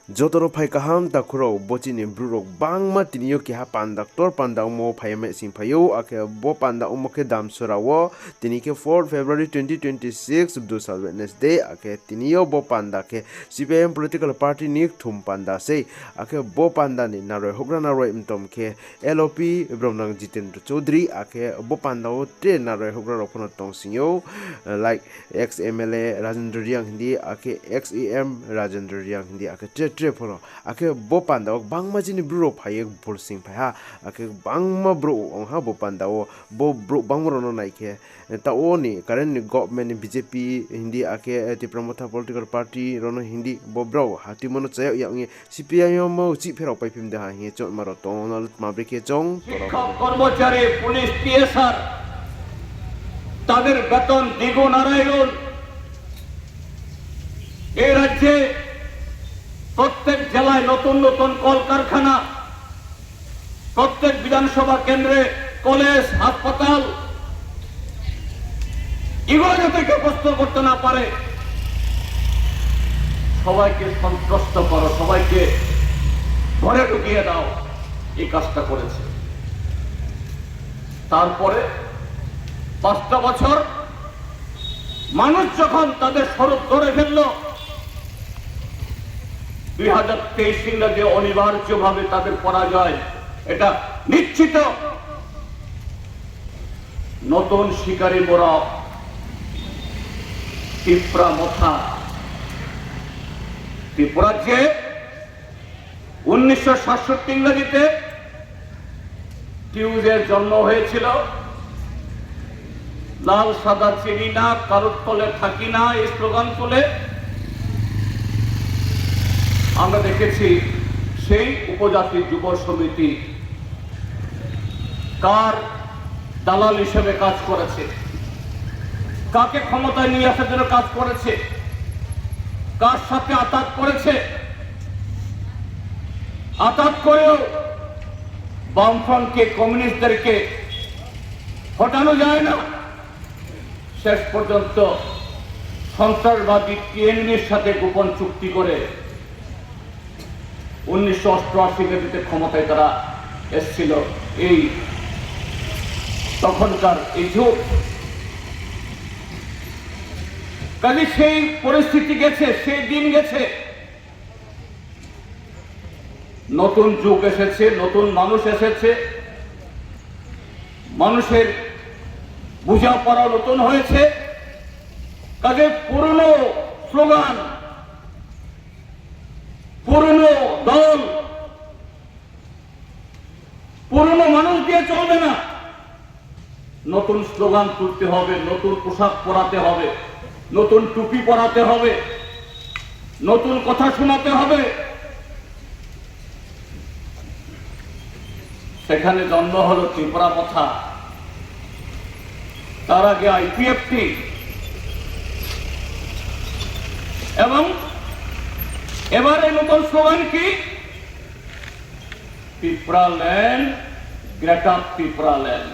Jotoro pai kaham takuro bocini brurok bangma tiniyo kiha pandaktor pandang mo payame sing payo ake bo panda umoke dam surawo tinike 4 February 2026 Dusal Wednesday ake tiniyo bo panda ke CPM political party nik thum panda se ake bo panda ni naroy hogra naroy imtom ke LOP Bromnang Jitendra Chaudhary ake bo panda o tre naroy hogra rokono tong sinyo like ex MLA Rajendra Riang hindi ake ex EM Rajendra Riang hindi ake tre phono ake bo panda ok bangma jini bro phaye bolsing pha ake bangma bro ong ha bo panda o bo bro bangro no naike ta oni current government BJP hindi ake ti pramotha political party rono hindi bo bro hati mono chayo yang CPI mo chi phero pai phim da ha he chon maro tonal mabrike chong কর্মচারী police PSR তাদের বেতন দ্বিগুণ আড়াইগুণ এই রাজ্যে প্রত্যেক জেলায় নতুন নতুন কলকারখানা প্রত্যেক বিধানসভা কেন্দ্রে কলেজ হাসপাতাল এগুলো যাতে কেউ প্রশ্ন করতে না পারে সবাইকে সন্ত্রস্ত করো সবাইকে ঘরে ঢুকিয়ে দাও এই কাজটা করেছে তারপরে 5টা বছর মানুষ যখন তাদের স্বরূপ ধরে ফেলল 2023 সালে যে অনিবার্যভাবে তাদের পরাজয় এটা নিশ্চিত নতুন শিকারী মোরা ত্রিপুরা মথা ত্রিপুরার যে 1967 ইংরেজিতে টিউজের জন্ম হয়েছিল লাল সাদা চিনি না কারোর তলে থাকি না এই স্লোগান তুলে আমরা দেখেছি সেই উপজাতি যুব সমিতি কার দালাল হিসেবে কাজ করেছে কাকে ক্ষমতায় নিয়ে আসার জন্য কাজ করেছে কার সাথে আতাত করেছে আতাত করেও বামফ্রন্টকে কমিউনিস্টদেরকে হটানো যায় না শেষ পর্যন্ত সন্ত্রাসবাদী টিএনএর সাথে গোপন চুক্তি করে 1988 ক্ষমতায় তারা এসেছিল এই তখনকার এই যুগ কাজে সেই পরিস্থিতি গেছে সেই দিন গেছে নতুন যুগ এসেছে নতুন মানুষ এসেছে মানুষের বোঝাপড়া নতুন হয়েছে কাজে পুরনো স্লোগান পুরনো দল পুরনো মানুষ দিয়ে চলবে না নতুন স্লোগান তুলতে হবে নতুন পোশাক পরাতে হবে নতুন টুপি পরাতে হবে নতুন কথা শোনাতে হবে সেখানে জন্ম হলো ত্রিপুরা মথা তার আগে আইপিএফটি এবং এবারে নতুন স্লোগান কি Tripura land greater Tripura land